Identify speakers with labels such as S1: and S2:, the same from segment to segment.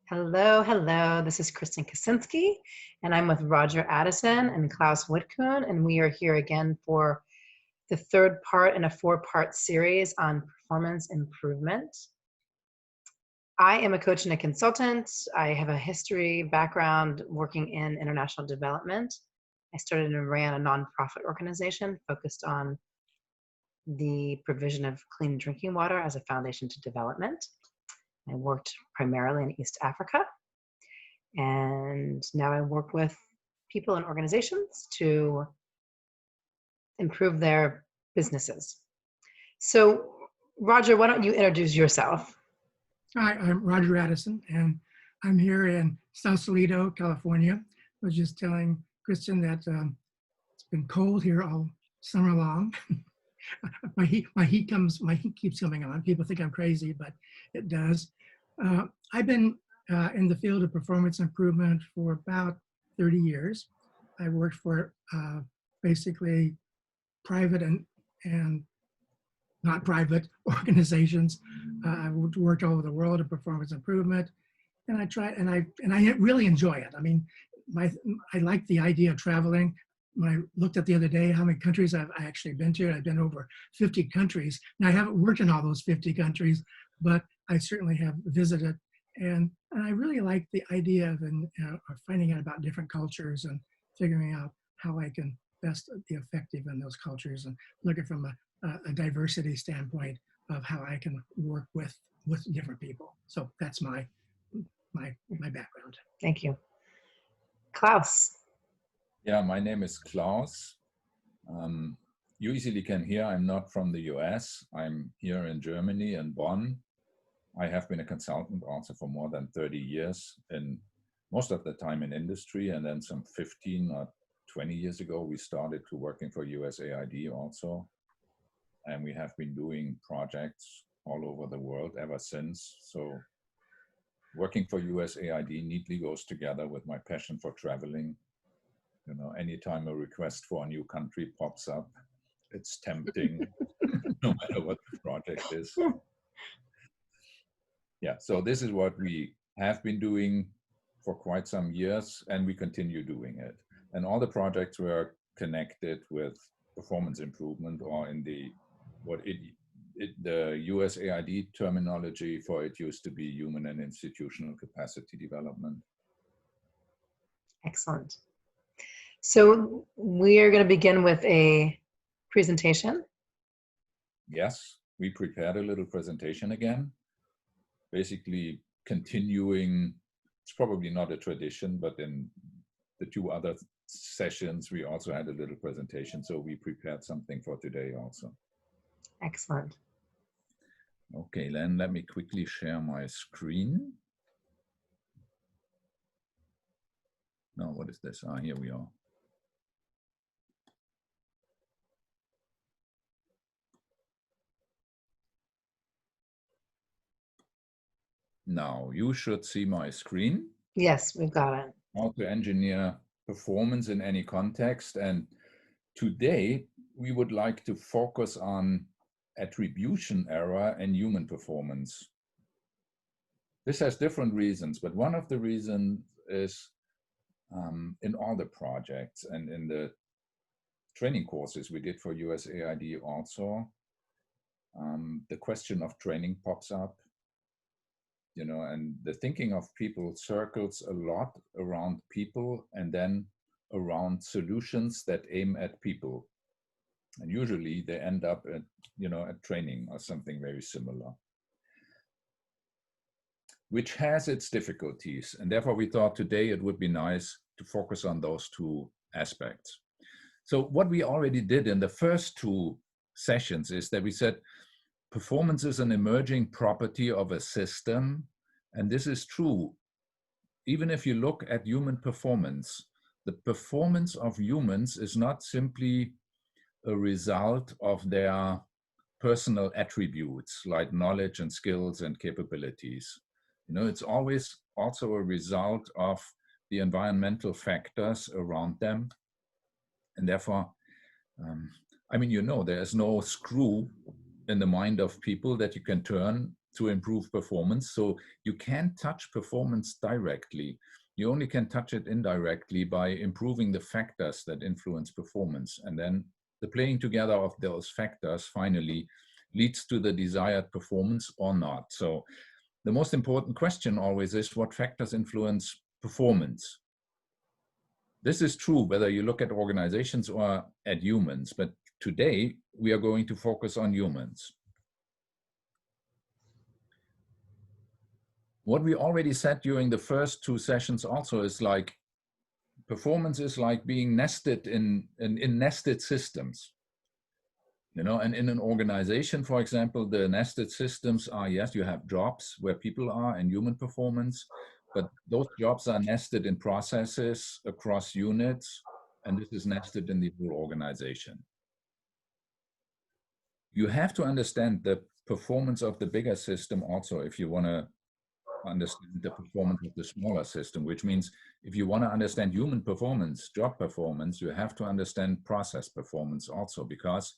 S1: Hello, hello. This is Kristen Kosinski, and I'm with Roger Addison and Klaus Wittkuhn, and we are here again for the third part in a four-part series on performance improvement. I am a coach and a consultant. I have a history background working in international development. I started and ran a nonprofit organization focused on the provision of clean drinking water as a foundation to development. I worked primarily in East Africa. And now I work with people and organizations to improve their businesses. So, Roger, why don't you introduce yourself?
S2: Hi, I'm Roger Addison, and I'm here in Sausalito, California. I was just telling Kristen that it's been cold here all summer long. my heat keeps coming on. People think I'm crazy, but it does. I've been in the field of performance improvement for about 30 years. I worked for basically private and not private organizations. I worked all over the world in performance improvement, and I really enjoy it. I mean, I like the idea of traveling. When I looked at the other day how many countries I actually been to, I've been over 50 countries. Now I haven't worked in all those 50 countries, but I certainly have visited, and I really like the idea of finding out about different cultures and figuring out how I can best be effective in those cultures and looking from a diversity standpoint of how I can work with different people. So that's my background.
S1: Thank you. Klaus.
S3: Yeah, my name is Klaus. You easily can hear I'm not from the US. I'm here in Germany, in Bonn. I have been a consultant also for more than 30 years, and most of the time in industry, and then some 15 or 20 years ago, we started to working for USAID also. And we have been doing projects all over the world ever since. So working for USAID neatly goes together with my passion for traveling. You know, anytime a request for a new country pops up, it's tempting, no matter what the project is. Yeah, so this is what we have been doing for quite some years, and we continue doing it. And all the projects were connected with performance improvement, or in the the USAID terminology for it used to be human and institutional capacity development.
S1: Excellent. So we are going to begin with a presentation.
S3: Yes, we prepared a little presentation again, basically continuing. It's probably not a tradition, but in the two other sessions, we also had a little presentation. So we prepared something for today also.
S1: Excellent.
S3: Okay, then let me quickly share my screen. No, what is this? Ah, here we are. Now you should see my screen.
S1: Yes, we've got it.
S3: How to engineer performance in any context. And today we would like to focus on attribution error and human performance. This has different reasons, but one of the reasons is in all the projects and in the training courses we did for USAID also, the question of training pops up. You know, and the thinking of people circles a lot around people and then around solutions that aim at people. And usually they end up at, you know, at training or something very similar, which has its difficulties. And therefore we thought today it would be nice to focus on those two aspects. So what we already did in the first two sessions is that we said, performance is an emerging property of a system, and this is true. Even if you look at human performance, the performance of humans is not simply a result of their personal attributes like knowledge and skills and capabilities. You know, it's always also a result of the environmental factors around them. And therefore, I mean, you know, there is no screw in the mind of people that you can turn to improve performance. So you can't touch performance directly. You only can touch it indirectly by improving the factors that influence performance. And then the playing together of those factors finally leads to the desired performance or not. So the most important question always is, what factors influence performance? This is true whether you look at organizations or at humans, but today we are going to focus on humans. What we already said during the first two sessions also is like, performance is like being nested in nested systems. You know, and in an organization, for example, the nested systems are, yes, you have jobs where people are and human performance, but those jobs are nested in processes across units, and this is nested in the whole organization. You have to understand the performance of the bigger system also if you want to understand the performance of the smaller system, which means if you want to understand human performance, job performance, you have to understand process performance also, because,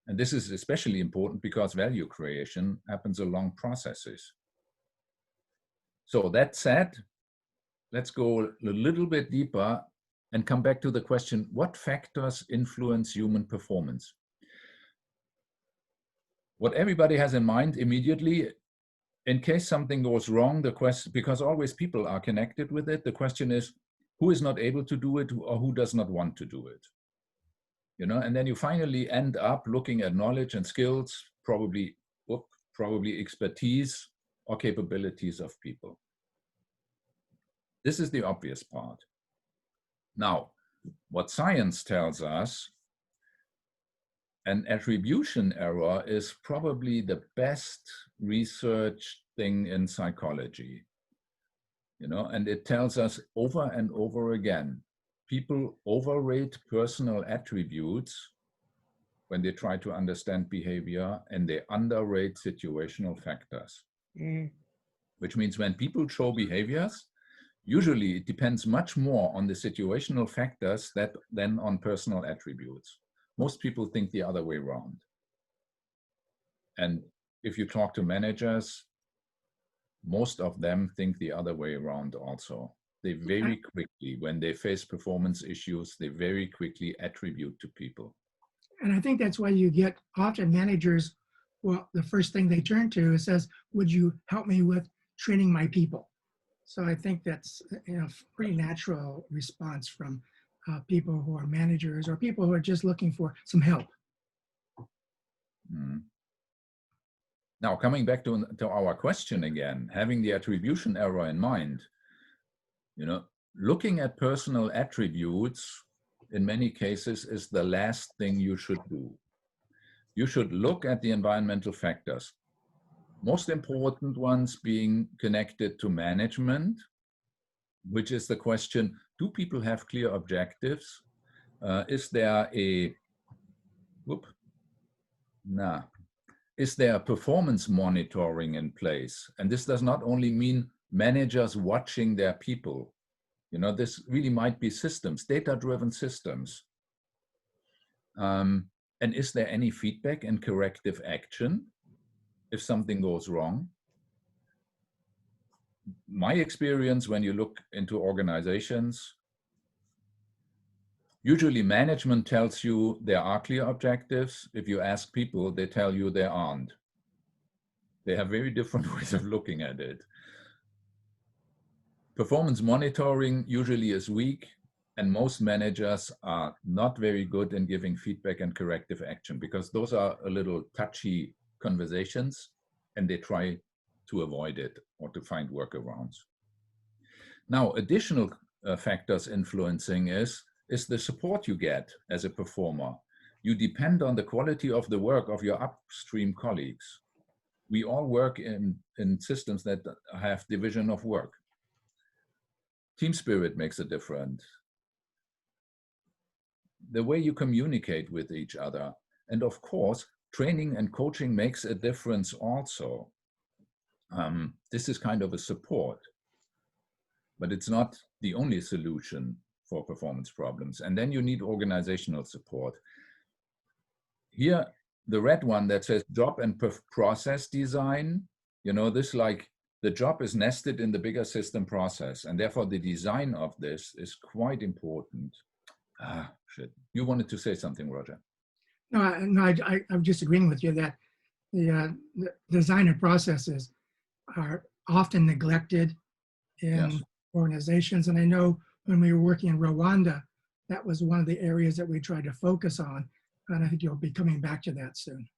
S3: and this is especially important because value creation happens along processes. So that said, let's go a little bit deeper and come back to the question, what factors influence human performance? What everybody has in mind immediately, in case something goes wrong, the question, because always people are connected with it, the question is, who is not able to do it or who does not want to do it? You know, and then you finally end up looking at knowledge and skills, probably expertise or capabilities of people. This is the obvious part. Now, what science tells us, an attribution error is probably the best research thing in psychology. You know, and it tells us over and over again, people overrate personal attributes when they try to understand behavior, and they underrate situational factors. Which means when people show behaviors, usually it depends much more on the situational factors than on personal attributes. Most people think the other way around. And if you talk to managers, most of them think the other way around also. They very quickly, when they face performance issues, they very quickly attribute to people.
S2: And I think that's why you get often managers, well, the first thing they turn to is says, would you help me with training my people? So I think that's a pretty natural response from people who are managers or people who are just looking for some help.
S3: Now, coming back to our question again, having the attribution error in mind, you know, looking at personal attributes in many cases is the last thing you should do. You should look at the environmental factors, most important ones being connected to management, which is the question, do people have clear objectives? Is there a performance monitoring in place? And this does not only mean managers watching their people. You know, this really might be systems, data-driven systems. And is there any feedback and corrective action if something goes wrong? My experience when you look into organizations, usually management tells you there are clear objectives. If you ask people, they tell you there aren't. They have very different ways of looking at it. Performance monitoring usually is weak, and most managers are not very good in giving feedback and corrective action because those are a little touchy conversations and they try to avoid it or to find workarounds. Now, additional factors influencing is the support you get as a performer. You depend on the quality of the work of your upstream colleagues. We all work in systems that have division of work. Team spirit makes a difference. The way you communicate with each other. And of course, training and coaching makes a difference also. This is kind of a support, but it's not the only solution for performance problems. And then you need organizational support. Here, the red one that says job and process design You know, this like the job is nested in the bigger system process, and therefore the design of this is quite important. Ah, shit. You wanted to say something, Roger?
S2: No, I'm just agreeing with you that the designer processes are often neglected in
S3: Yes.
S2: organizations. And I know when we were working in Rwanda, that was one of the areas that we tried to focus on. And I think you'll be coming back to that soon.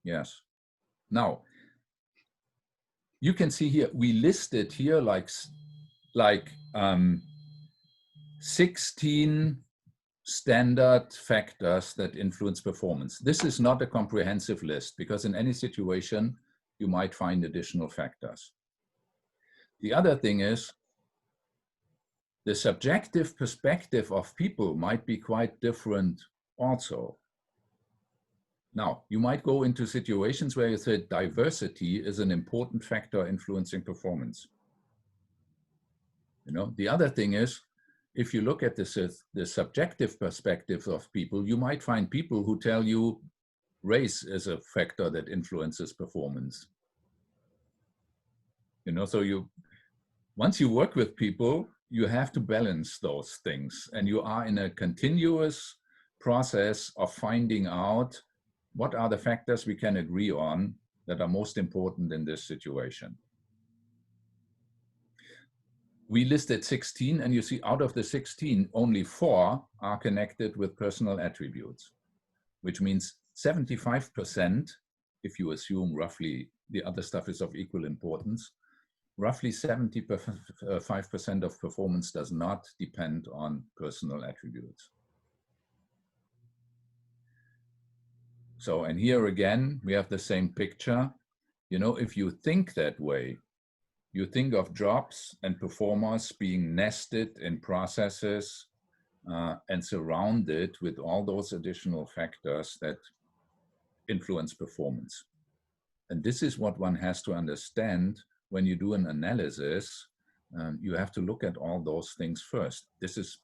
S3: Yes. Now, you can see here, we listed here like 16 standard factors that influence performance. This is not a comprehensive list because in any situation, you might find additional factors. The other thing is the subjective perspective of people might be quite different also. Now, you might go into situations where you say diversity is an important factor influencing performance. You know, the other thing is, if you look at the subjective perspective of people, you might find people who tell you race is a factor that influences performance. You know, so once you work with people, you have to balance those things, and you are in a continuous process of finding out what are the factors we can agree on that are most important in this situation. We listed 16, and you see out of the 16, only 4 are connected with personal attributes, which means 75%, if you assume roughly the other stuff is of equal importance, roughly 75% of performance does not depend on personal attributes. So, and here again, we have the same picture. You know, if you think that way, you think of jobs and performers being nested in processes and surrounded with all those additional factors that influence performance. And this is what one has to understand when you do an analysis. You have to look at all those things first. This is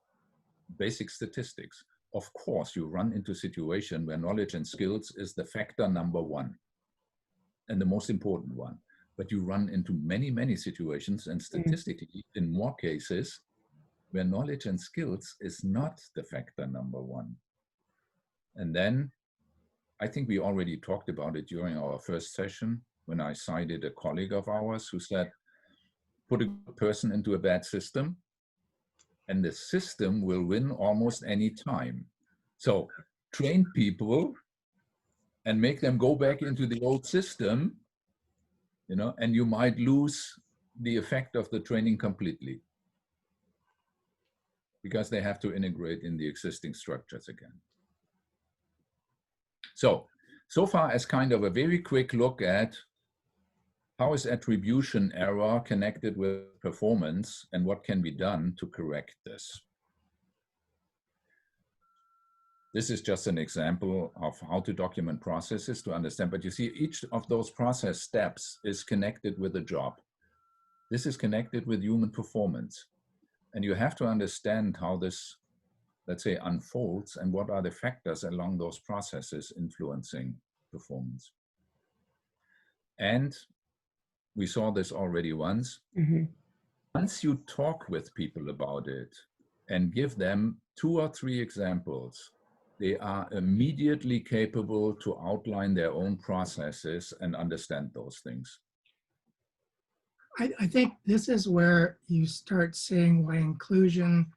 S3: basic statistics. Of course, you run into a situation where knowledge and skills is the factor number 1 and the most important one. But you run into many, many situations, and statistically, in more cases, where knowledge and skills is not the factor number 1. And then, I think we already talked about it during our first session, when I cited a colleague of ours who said, put a good person into a bad system, and the system will win almost any time. So train people and make them go back into the old system, you know, and you might lose the effect of the training completely because they have to integrate in the existing structures again. So far as kind of a very quick look at how is attribution error connected with performance and what can be done to correct this. This is just an example of how to document processes to understand, but you see each of those process steps is connected with a job. This is connected with human performance. And you have to understand how this, let's say, unfolds and what are the factors along those processes influencing performance. And we saw this already once. Once you talk with people about it and give them 2 or 3 examples, they are immediately capable to outline their own processes and understand those things.
S2: I think this is where you start seeing why inclusion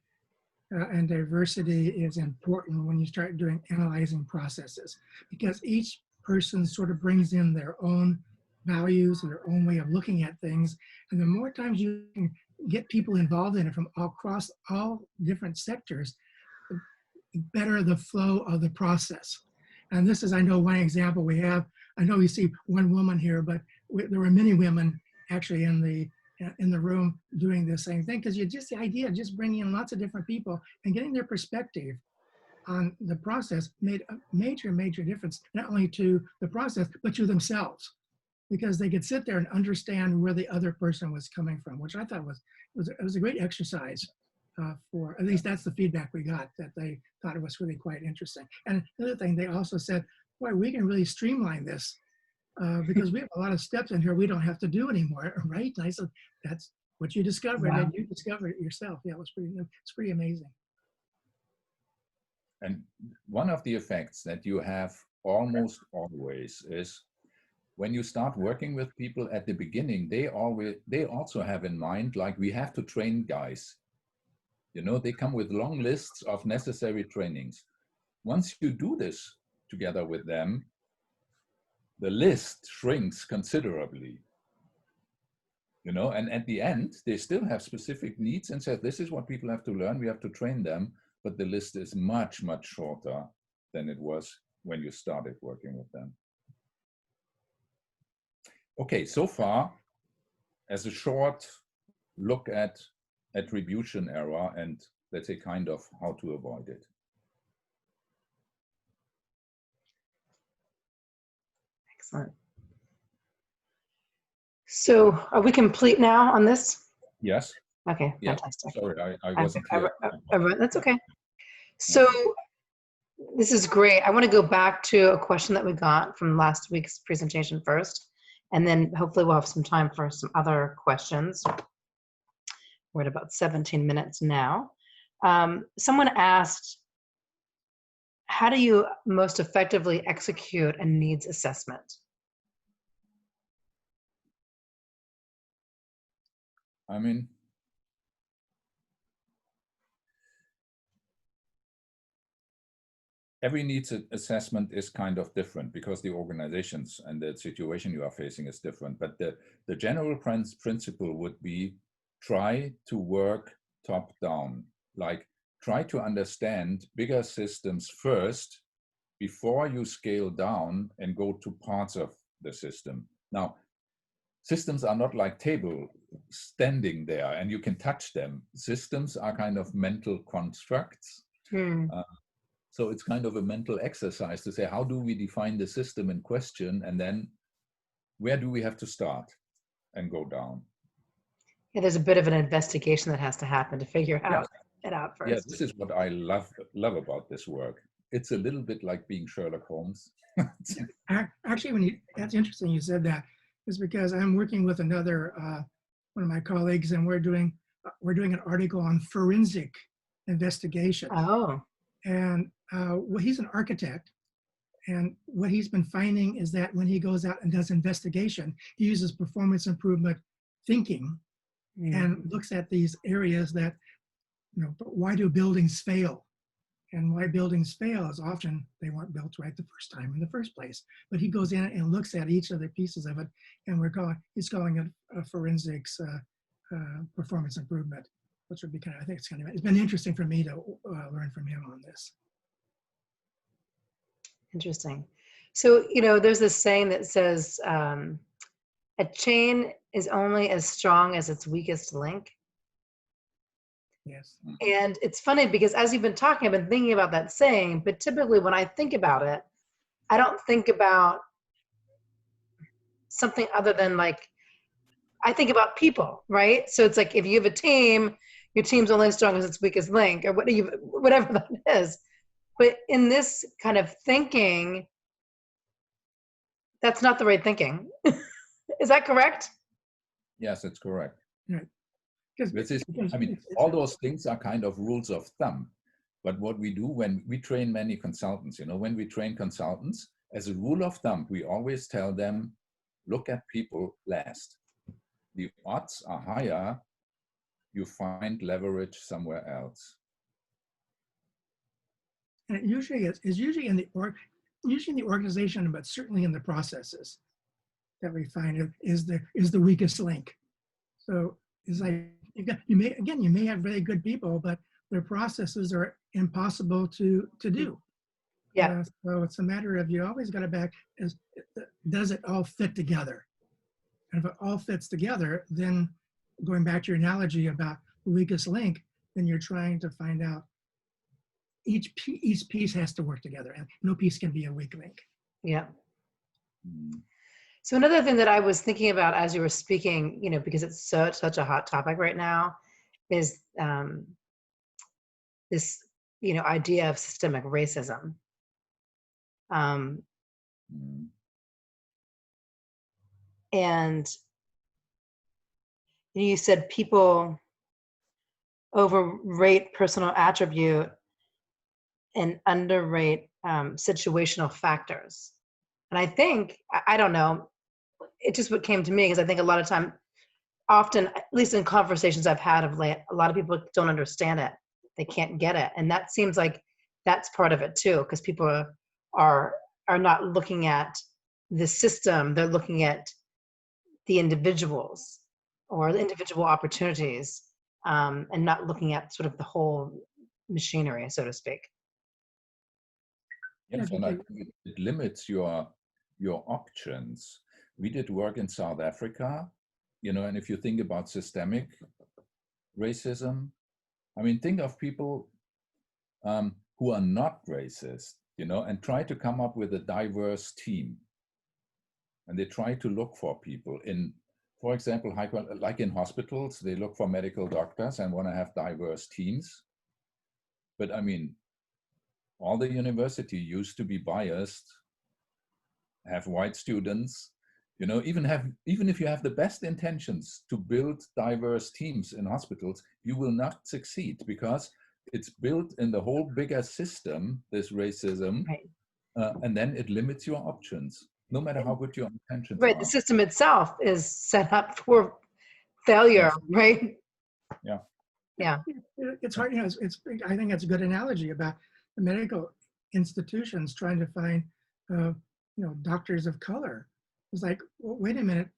S2: and diversity is important when you start doing analyzing processes, because each person sort of brings in their own values and their own way of looking at things. And the more times you can get people involved in it from across all different sectors, the better the flow of the process. And this is, I know, one example we have. I know you see one woman here, but there were many women actually in the room doing the same thing, because you just, the idea of just bringing in lots of different people and getting their perspective on the process made a major difference, not only to the process, but to themselves, because they could sit there and understand where the other person was coming from, which I thought was a great exercise for, at least that's the feedback we got, that they thought it was really quite interesting. And another thing, they also said, boy, we can really streamline this because we have a lot of steps in here we don't have to do anymore, right? And I said, that's what you discovered,
S1: Wow.
S2: and you discovered it yourself. Yeah, it's pretty amazing.
S3: And one of the effects that you have almost always is when you start working with people at the beginning, they also have in mind, like, we have to train guys. You know, they come with long lists of necessary trainings. Once you do this together with them, the list shrinks considerably. You know, and at the end, they still have specific needs and said, this is what people have to learn, we have to train them, but the list is much, much shorter than it was when you started working with them. Okay, so far, as a short look at attribution error and, let's say, kind of how to avoid it.
S1: Excellent. So are we complete now on this?
S3: Yes.
S1: Okay,
S3: Yeah.
S1: fantastic.
S3: Sorry, I wasn't clear.
S1: That's okay. So this is great. I want to go back to a question that we got from last week's presentation first, and then hopefully we'll have some time for some other questions. We're at about 17 minutes now. Someone asked, how do you most effectively execute a needs assessment?
S3: I mean, every needs assessment is kind of different because the organizations and the situation you are facing is different. But the general principle would be try to work top down, like try to understand bigger systems first before you scale down and go to parts of the system. Now, systems are not like table standing there and you can touch them. Systems are kind of mental constructs. So it's kind of a mental exercise to say, how do we define the system in question? And then where do we have to start and go down?
S1: Yeah, there's a bit of an investigation that has to happen to figure it out first.
S3: Yeah, this is what I love about this work. It's a little bit like being Sherlock Holmes.
S2: Actually, that's interesting you said that, is because I'm working with another one of my colleagues, and we're doing an article on forensic investigation.
S1: Oh.
S2: And well, he's an architect, and what he's been finding is that when he goes out and does investigation, he uses performance improvement thinking and looks at these areas that, you know, but why do buildings fail? And why buildings fail is often they weren't built right the first time in the first place. But he goes in and looks at each of the pieces of it, and he's calling it a forensics performance improvement, which would be I think it's been interesting for me to learn from him on this.
S1: Interesting. So, you know, there's this saying that says, a chain is only as strong as its weakest link.
S2: Yes.
S1: And it's funny because as you've been talking, I've been thinking about that saying, but typically when I think about it, I don't think about something other than like, I think about people, right? So it's like, if you have a team, your team's only as strong as its weakest link, or whatever that is. But in this kind of thinking, that's not the right thinking. Is that correct?
S3: Yes, it's correct.
S2: Right.
S3: I mean, all those things are kind of rules of thumb. But what we do when we train many consultants, you know, when we train consultants, as a rule of thumb, we always tell them, look at people last. The odds are higher, you find leverage somewhere else.
S2: And it usually is usually in the organization, but certainly in the processes that we find is the weakest link. So it's like you may have very good people, but their processes are impossible to do.
S1: Yeah.
S2: So it's a matter of, you always got to does it all fit together? And if it all fits together, then going back to your analogy about the weakest link, then you're trying to find out each piece has to work together, and no piece can be a weak link.
S1: Yeah. So another thing that I was thinking about as you were speaking, you know, because it's such a hot topic right now, is this, you know, idea of systemic racism. And you said people overrate personal attribute and underrate situational factors. And I think, I don't know, it just what came to me, because I think a lot of time, often, at least in conversations I've had of late, a lot of people don't understand it. They can't get it. And that seems like that's part of it too, because people are not looking at the system, they're looking at the individuals or the individual opportunities, and not looking at sort of the whole machinery, so to speak.
S3: Yes, and I think it limits your options. We did work in South Africa, and if you think about systemic racism, I mean, think of people who are not racist, and try to come up with a diverse team. And they try to look for people in, for example, like in hospitals, they look for medical doctors and want to have diverse teams. But I mean, all the university used to be biased, have white students, even if you have the best intentions to build diverse teams in hospitals, you will not succeed because it's built in the whole bigger system, this racism,
S1: Right.
S3: And then it limits your options, no matter how good your intentions
S1: Right.
S3: are.
S1: The system itself is set up for failure,
S3: Yes.
S1: right?
S3: Yeah.
S1: Yeah.
S2: It's hard, I think that's a good analogy about the medical institutions trying to find, doctors of color. It's like, well, wait a minute,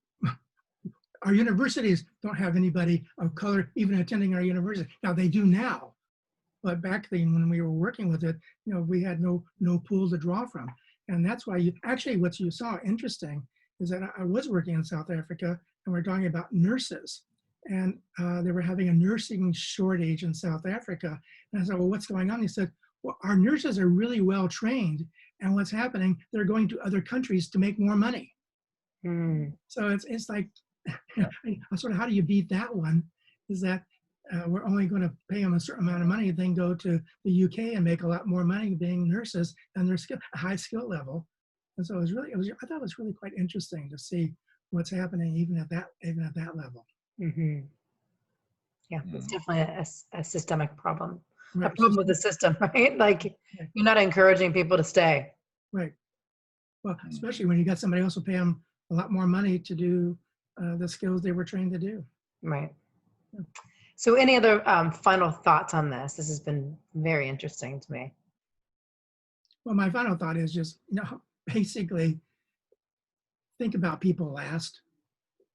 S2: our universities don't have anybody of color even attending our university. Now they do now, but back then when we were working with it, we had no pool to draw from. And that's why what you saw interesting is that I was working in South Africa and we're talking about nurses. And they were having a nursing shortage in South Africa. And I said, well, what's going on? He said, well, our nurses are really well trained. And what's happening, they're going to other countries to make more money. So it's like, sort of how do you beat that one? Is that we're only going to pay them a certain amount of money, then go to the UK and make a lot more money being nurses and their a high skill level. And so I thought it was really quite interesting to see what's happening even at that level.
S1: Mm-hmm. Yeah, it's definitely a systemic problem.
S2: Right.
S1: A problem with the system, right? Like you're not encouraging people to stay.
S2: Right. Well, especially when you got somebody else who pay them a lot more money to do the skills they were trained to do.
S1: Right. Yeah. So any other final thoughts on this? This has been very interesting to me.
S2: Well, my final thought is just, basically think about people last.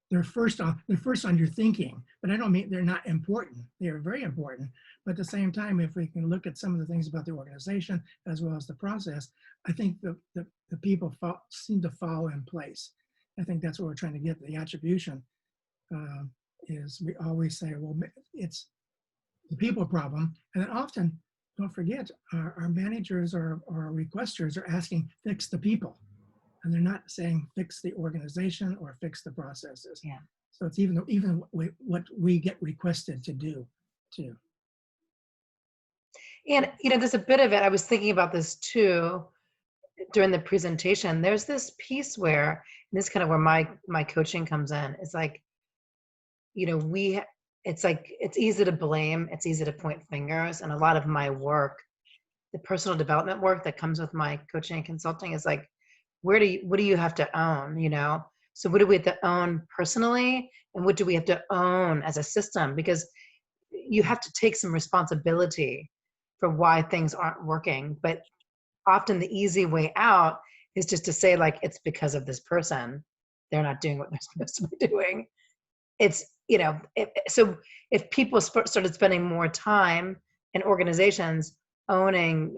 S2: They're first on your thinking, but I don't mean they're not important. They are very important. But at the same time, if we can look at some of the things about the organization as well as the process, I think the people seem to fall in place. I think that's what we're trying to get. The attribution is we always say, well, it's the people problem. And then often, don't forget, our managers or requesters are asking, fix the people. And they're not saying fix the organization or fix the processes.
S1: Yeah.
S2: So it's even what we get requested to do too.
S1: And there's a bit of it. I was thinking about this too during the presentation. There's this piece where, and this is kind of where my coaching comes in. It's like, it's easy to blame. It's easy to point fingers. And a lot of my work, the personal development work that comes with my coaching and consulting is like, what do you have to own, So what do we have to own personally? And what do we have to own as a system? Because you have to take some responsibility for why things aren't working. But often the easy way out is just to say, like, it's because of this person. They're not doing what they're supposed to be doing. It's, so if people started spending more time in organizations owning,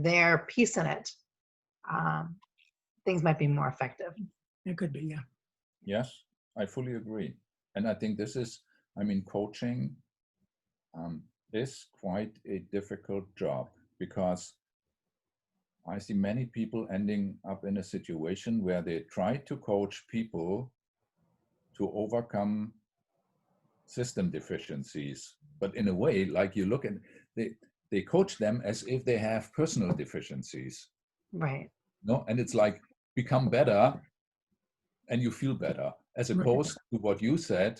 S1: their piece in it, things might be more effective.
S2: It could be, yeah.
S3: Yes, I fully agree. And I think this is, coaching is quite a difficult job because I see many people ending up in a situation where they try to coach people to overcome system deficiencies. But in a way, like you look at, they coach them as if they have personal deficiencies.
S1: Right.
S3: No, and it's like, become better. and you feel better, as
S2: Right.
S3: opposed to what you said,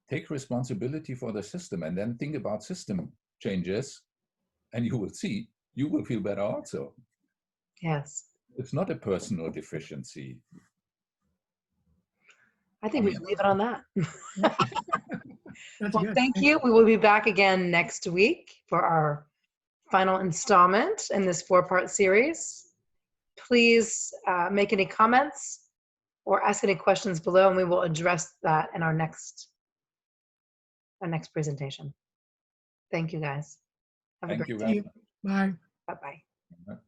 S3: take responsibility for the system and then think about system changes, and you will see, you will feel better also.
S1: Yes.
S3: It's not a personal deficiency.
S1: I think we can leave it on that.
S2: That's
S1: Well,
S2: good.
S1: thank you. We will be back again next week for our final installment in this 4-part series. Please make any comments or ask any questions below, and we will address that in our next presentation. Thank you, guys. Have a
S3: Thank
S1: great
S3: you
S1: day.
S3: very
S2: Thank you. Bye.
S1: Bye-bye.
S3: much.